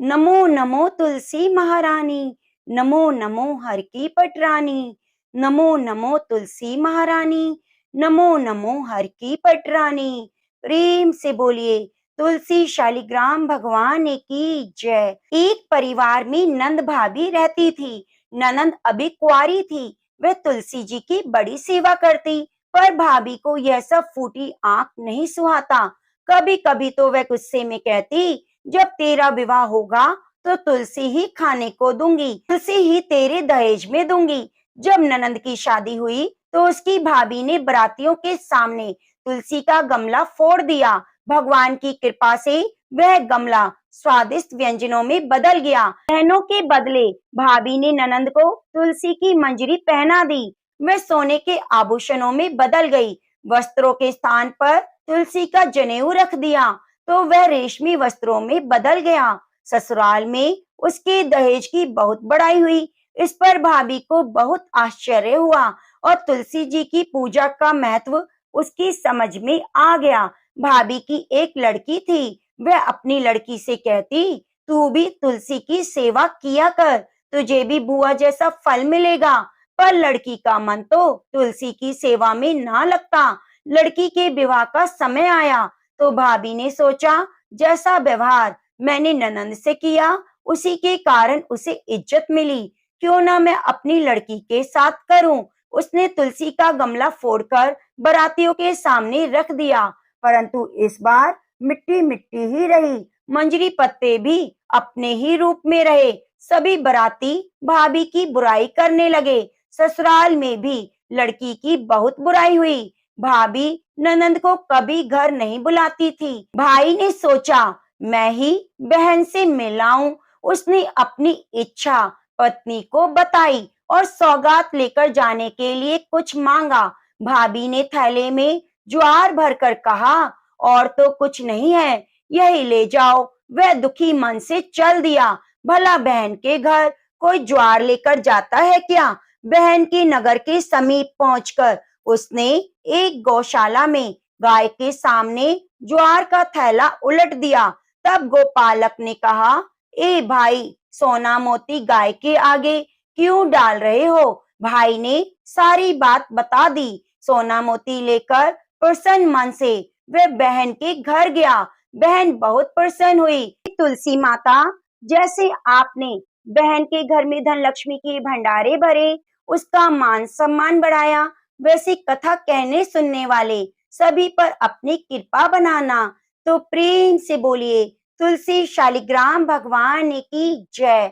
नमो नमो तुलसी महारानी, नमो नमो हर की पटरानी। नमो नमो तुलसी महारानी, नमो नमो हर की पटरानी। प्रेम से बोलिए तुलसी शालिग्राम भगवान की जय। एक परिवार में नंद भाभी रहती थी। ननंद अभी कुंवारी थी। वह तुलसी जी की बड़ी सेवा करती, पर भाभी को यह सब फूटी आंख नहीं सुहाता। कभी कभी तो वह गुस्से में कहती, जब तेरा विवाह होगा तो तुलसी ही खाने को दूंगी, तुलसी ही तेरे दहेज में दूंगी। जब ननंद की शादी हुई तो उसकी भाभी ने बरातियों के सामने तुलसी का गमला फोड़ दिया। भगवान की कृपा से वह गमला स्वादिष्ट व्यंजनों में बदल गया। बहनों के बदले भाभी ने ननंद को तुलसी की मंजरी पहना दी। वह सोने के आभूषणों में बदल गई। वस्त्रों के स्थान पर तुलसी का जनेऊ रख दिया तो वह रेशमी वस्त्रों में बदल गया। ससुराल में उसके दहेज की बहुत बड़ाई हुई। इस पर भाभी को बहुत आश्चर्य हुआ और तुलसी जी की पूजा का महत्व उसकी समझ में आ गया। भाभी की एक लड़की थी। वह अपनी लड़की से कहती, तू भी तुलसी की सेवा किया कर, तुझे भी बुआ जैसा फल मिलेगा। पर लड़की का मन तो तुलसी की सेवा में ना लगता। लड़की के विवाह का समय आया तो भाभी ने सोचा, जैसा व्यवहार मैंने ननंद से किया उसी के कारण उसे इज्जत मिली, क्यों ना मैं अपनी लड़की के साथ करूं। उसने तुलसी का गमला फोड़कर बरातियों के सामने रख दिया, परंतु इस बार मिट्टी मिट्टी ही रही। मंजरी पत्ते भी अपने ही रूप में रहे। सभी बराती भाभी की बुराई करने लगे। ससुराल में भी लड़की की बहुत बुराई हुई। भाभी ननंद को कभी घर नहीं बुलाती थी। भाई ने सोचा मैं ही बहन से मिलाऊं। उसने अपनी इच्छा पत्नी को बताई और सौगात लेकर जाने के लिए कुछ मांगा। भाभी ने थैले में ज्वार भरकर कहा, और तो कुछ नहीं है, यही ले जाओ। वह दुखी मन से चल दिया। भला बहन के घर कोई ज्वार लेकर जाता है क्या? बहन के नगर के समीप पहुंचकर उसने एक गौशाला में गाय के सामने ज्वार का थैला उलट दिया। तब गोपालक ने कहा, ए भाई, सोना मोती गाय के आगे क्यों डाल रहे हो? भाई ने सारी बात बता दी। सोना मोती लेकर प्रसन्न मन से वह बहन के घर गया। बहन बहुत प्रसन्न हुई। तुलसी माता, जैसे आपने बहन के घर में धन लक्ष्मी के भंडारे भरे, उसका मान सम्मान बढ़ाया, वैसी कथा कहने सुनने वाले सभी पर अपनी कृपा बनाना। तो प्रेम से बोलिए तुलसी शालिग्राम भगवान की जय।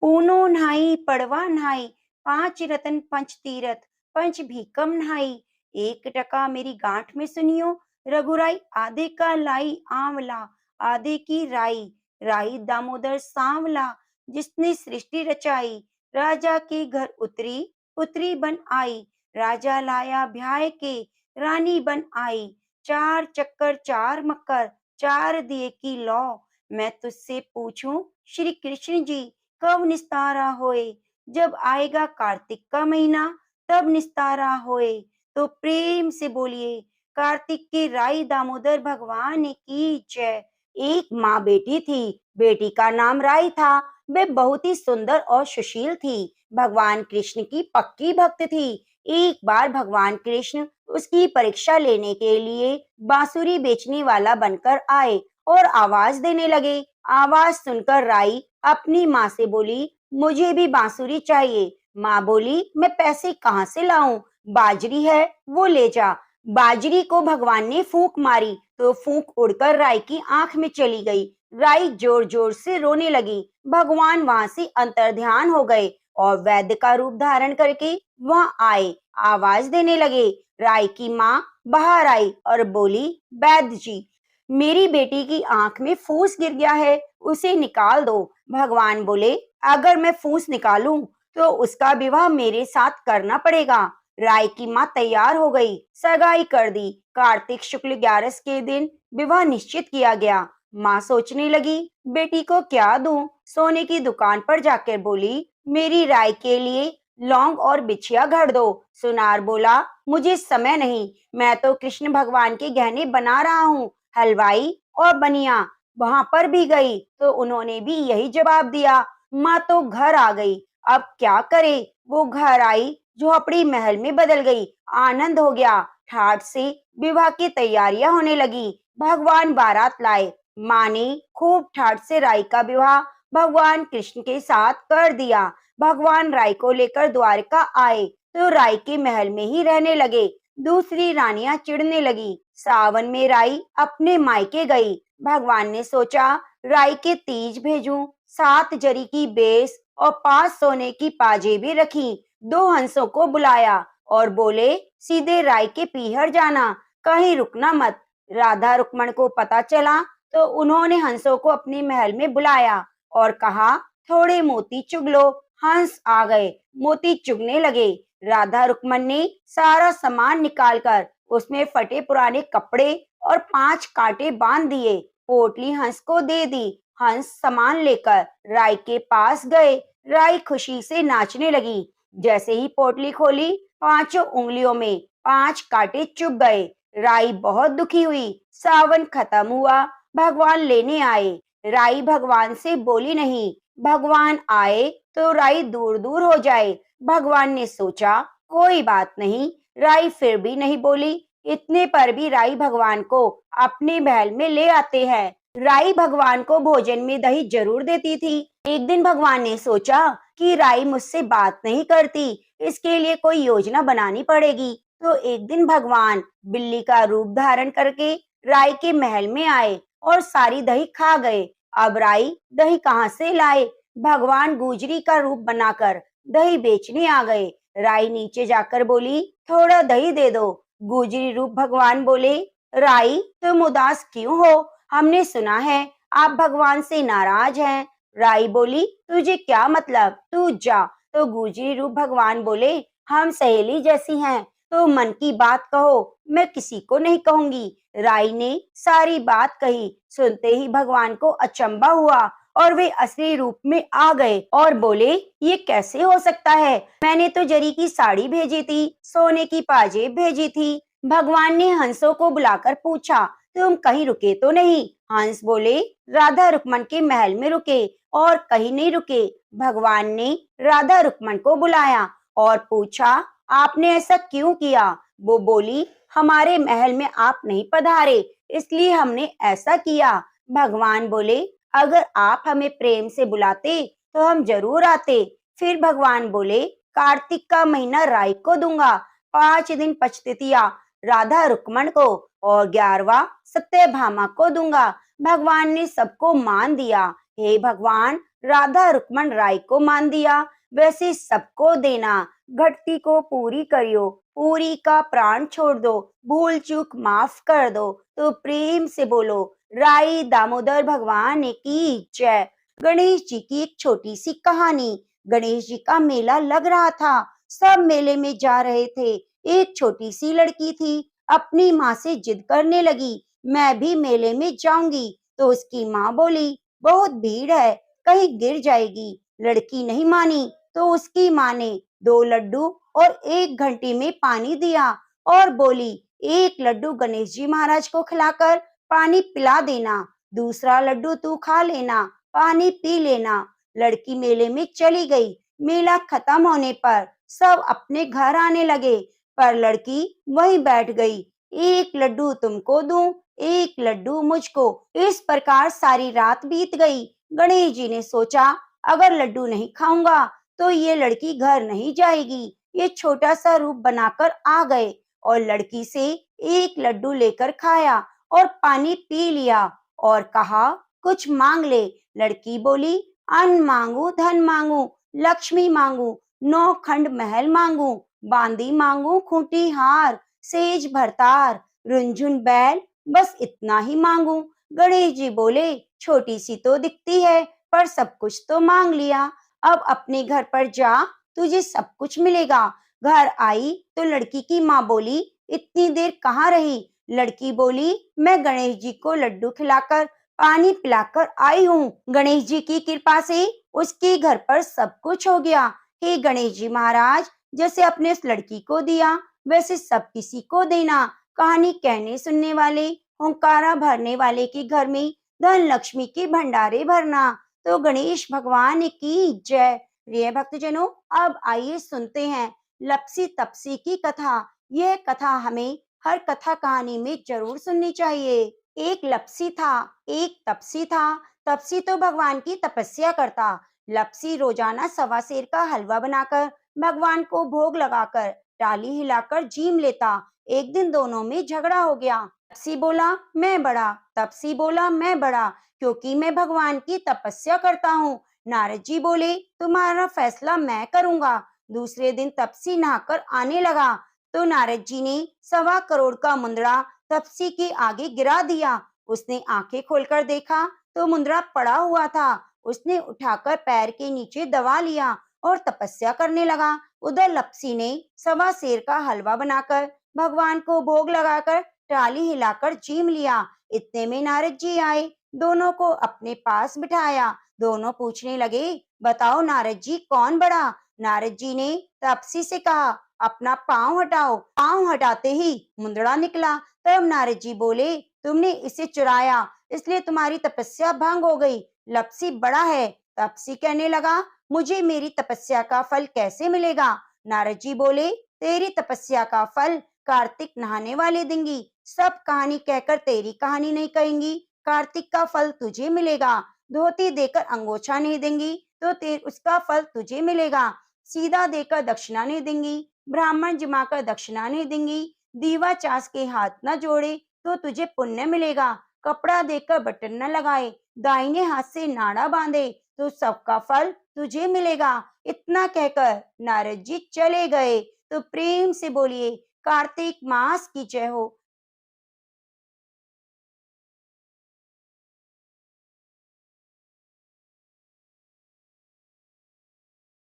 पूनो नहाई पड़वा नहाई, 5 रतन पंच तीरथ, पंच भीकम नहाई। 1 टका मेरी गांठ में सुनियो, रघुराई आधे का लाई आंवला, आधे की राई। राई दामोदर सांवला, जिसने सृष्टि रचाई। राजा के घर उतरी, उतरी बन आई। राजा लाया ब्याह के, रानी बन आई। 4 चक्कर 4 मक्कर, 4 दिए की लौ। मैं तुझसे पूछूं श्री कृष्ण जी, कब निस्तारा होए? जब आएगा कार्तिक का महीना, तब निस्तारा होए। तो प्रेम से बोलिए कार्तिक के राई दामोदर भगवान की जय। एक माँ बेटी थी। बेटी का नाम राई था। वे बहुत ही सुंदर और सुशील थी। भगवान कृष्ण की पक्की भक्त थी। एक बार भगवान कृष्ण उसकी परीक्षा लेने के लिए बांसुरी बेचने वाला बनकर आए और आवाज देने लगे। आवाज सुनकर राई अपनी माँ से बोली, मुझे भी बांसुरी चाहिए। माँ बोली, मैं पैसे कहाँ से लाऊं? बाजरी है, वो ले जा। बाजरी को भगवान ने फूंक मारी तो फूंक उड़कर राई की आंख में चली गई। राई जोर जोर से रोने लगी। भगवान वहां से अंतर्ध्यान हो गए और वैद्य का रूप धारण करके वहां आए। आवाज देने लगे। राई की माँ बाहर आई और बोली, वैद्य जी, मेरी बेटी की आंख में फूस गिर गया है, उसे निकाल दो। भगवान बोले, अगर मैं फूस निकालूं तो उसका विवाह मेरे साथ करना पड़ेगा। राय की माँ तैयार हो गई, सगाई कर दी। कार्तिक शुक्ल 11 के दिन विवाह निश्चित किया गया। माँ सोचने लगी, बेटी को क्या दूं? सोने की दुकान पर जाकर बोली, मेरी राय के लिए लौंग और बिछिया घड़ दो। सुनार बोला, मुझे समय नहीं, मैं तो कृष्ण भगवान के गहने बना रहा हूँ। हलवाई और बनिया वहां पर भी गई तो उन्होंने भी यही जवाब दिया। माँ तो घर आ गई, अब क्या करे? वो घर आई, झोपड़ी महल में बदल गई। आनंद हो गया। ठाठ से विवाह की तैयारियां होने लगी। भगवान बारात लाए। माँ ने खूब ठाठ से राई का विवाह भगवान कृष्ण के साथ कर दिया। भगवान राई को लेकर द्वारका आए तो राई के महल में ही रहने लगे। दूसरी रानियां चिढ़ने लगी। सावन में राई अपने मायके गई। भगवान ने सोचा, राई के तीज भेजूं। 7 जरी की बेस और 5 सोने की पाजे भी रखी। 2 हंसों को बुलाया और बोले, सीधे राय के पीहर जाना, कहीं रुकना मत। राधा रुक्मण को पता चला तो उन्होंने हंसों को अपने महल में बुलाया और कहा, थोड़े मोती चुग लो। हंस आ गए, मोती चुगने लगे। राधा रुक्मण ने सारा सामान निकालकर उसमें फटे पुराने कपड़े और 5 कांटे बांध दिए। पोटली हंस को दे दी। हंस सामान लेकर राय के पास गए। राय खुशी से नाचने लगी। जैसे ही पोटली खोली, 5 उंगलियों में 5 कांटे चुभ गए। राई बहुत दुखी हुई। सावन खत्म हुआ। भगवान लेने आए। राई भगवान से बोली नहीं। भगवान आए तो राई दूर दूर हो जाए। भगवान ने सोचा, कोई बात नहीं। राई फिर भी नहीं बोली। इतने पर भी राई भगवान को अपने महल में ले आते हैं। राई भगवान को भोजन में दही जरूर देती थी। एक दिन भगवान ने सोचा कि राई मुझसे बात नहीं करती, इसके लिए कोई योजना बनानी पड़ेगी। तो एक दिन भगवान बिल्ली का रूप धारण करके राई के महल में आए और सारी दही खा गए। अब राई दही कहाँ से लाए? भगवान गुजरी का रूप बनाकर दही बेचने आ गए। राई नीचे जाकर बोली, थोड़ा दही दे दो। गुजरी रूप भगवान बोले, राई तुम उदास क्यों हो? हमने सुना है आप भगवान से नाराज हैं। राई बोली, तुझे क्या मतलब, तू जा। तो गुजरी रूप भगवान बोले, हम सहेली जैसी हैं, तो मन की बात कहो, मैं किसी को नहीं कहूंगी। राई ने सारी बात कही। सुनते ही भगवान को अचंभा हुआ और वे असली रूप में आ गए और बोले, ये कैसे हो सकता है? मैंने तो जरी की साड़ी भेजी थी, सोने की पाजेब भेजी थी। भगवान ने हंसों को बुलाकर पूछा, तुम कहीं रुके तो नहीं? हंस बोले, राधा रुक्मन के महल में रुके और कहीं नहीं रुके। भगवान ने राधा रुक्मन को बुलाया और पूछा, आपने ऐसा क्यों किया? वो बोली, हमारे महल में आप नहीं पधारे, इसलिए हमने ऐसा किया। भगवान बोले, अगर आप हमें प्रेम से बुलाते तो हम जरूर आते। फिर भगवान बोले, कार्तिक का महीना राई को दूंगा, 5 दिन पचततिया राधा रुक्मन को और 11वां सत्यभामा को दूंगा। भगवान ने सबको मान दिया। हे भगवान, राधा रुक्मन राय को मान दिया, वैसे सबको देना। घटती को पूरी करियो, पूरी का प्राण छोड़ दो, भूल चूक माफ कर दो। तो प्रेम से बोलो, राई दामोदर भगवान की जय। गणेश जी की एक छोटी सी कहानी। गणेश जी का मेला लग रहा था, सब मेले में जा रहे थे। एक छोटी सी लड़की थी, अपनी माँ से जिद करने लगी, मैं भी मेले में जाऊंगी। तो उसकी माँ बोली, बहुत भीड़ है, कहीं गिर जाएगी। लड़की नहीं मानी, तो उसकी माँ ने 2 लड्डू और 1 घंटी में पानी दिया और बोली, एक लड्डू गणेश जी महाराज को खिलाकर पानी पिला देना, दूसरा लड्डू तू खा लेना, पानी पी लेना। लड़की मेले में चली गई। मेला खत्म होने पर सब अपने घर आने लगे, पर लड़की वहीं बैठ गई। एक लड्डू तुमको दूं, एक लड्डू मुझको। इस प्रकार सारी रात बीत गई। गणेश जी ने सोचा, अगर लड्डू नहीं खाऊंगा तो ये लड़की घर नहीं जाएगी। ये छोटा सा रूप बनाकर आ गए और लड़की से एक लड्डू लेकर खाया और पानी पी लिया और कहा, कुछ मांग ले। लड़की बोली, अन्न मांगू, धन मांगू, लक्ष्मी मांगू, 9 खंड महल मांगू, बांदी मांगू खूंटी हार, सेज भरतार, रुंझुन बैल, बस इतना ही मांगू। गणेश जी बोले, छोटी सी तो दिखती है, पर सब कुछ तो मांग लिया। अब अपने घर पर जा, तुझे सब कुछ मिलेगा। घर आई तो लड़की की माँ बोली, इतनी देर कहाँ रही? लड़की बोली, मैं गणेश जी को लड्डू खिलाकर पानी पिलाकर आई हूँ। गणेश जी की कृपा से उसके घर पर सब कुछ हो गया। हे गणेश जी महाराज, जैसे अपने उस लड़की को दिया वैसे सब किसी को देना। कहानी कहने सुनने वाले, हुंकारा भरने वाले के घर में धन लक्ष्मी के भंडारे भरना। तो गणेश भगवान की जय। प्रिय भक्तजनों, अब आइए सुनते हैं लपसी तपसी की कथा। यह कथा हमें हर कथा कहानी में जरूर सुननी चाहिए। एक लपसी था, एक तपसी था। तपसी तो भगवान की तपस्या करता। लपसी रोजाना 1.25 सेर का हलवा बनाकर भगवान को भोग लगाकर टाली हिलाकर जीम लेता। एक दिन दोनों में झगड़ा हो गया। तपसी बोला, मैं बड़ा। तपसी बोला, मैं बड़ा, क्योंकि मैं भगवान की तपस्या करता हूँ। नारद जी बोले, तुम्हारा फैसला मैं करूंगा। दूसरे दिन तपसी नहाकर आने लगा तो नारद जी ने 1.25 करोड़ का मुंदड़ा तपसी के आगे गिरा दिया। उसने आंखें खोलकर देखा तो मुंदड़ा पड़ा हुआ था। उसने उठाकर पैर के नीचे दबा लिया और तपस्या करने लगा। उधर लपसी ने 1.25 सेर का हलवा बनाकर भगवान को भोग लगाकर टाली हिलाकर जीम लिया। इतने में नारद जी आए, दोनों को अपने पास बिठाया। दोनों पूछने लगे, बताओ नारद जी, कौन बड़ा? नारद जी ने तपसी से कहा, अपना पांव हटाओ। पांव हटाते ही मुंदड़ा निकला। तब नारद जी बोले, तुमने इसे चुराया, इसलिए तुम्हारी तपस्या भंग हो गई। लपसी बड़ा है। तपसी कहने लगा, मुझे मेरी तपस्या का फल कैसे मिलेगा? नारद जी बोले, तेरी तपस्या का फल कार्तिक नहाने वाले देंगी। सब कहानी कहकर तेरी कहानी नहीं कहेंगी, कार्तिक का फल तुझे मिलेगा। धोती देकर अंगोछा नहीं देंगी तो उसका फल तुझे मिलेगा। सीधा देकर दक्षिणा नहीं देंगी, ब्राह्मण जिमाकर दक्षिणा नहीं देंगी, दीवा चास के हाथ न जोड़े तो तुझे पुण्य मिलेगा। कपड़ा देकर बटन न लगाए, दाहिने हाथ से नाड़ा बांधे तो सबका फल तुझे मिलेगा। इतना कहकर नारद जी चले गए। तो प्रेम से बोलिए कार्तिक मास की जय हो।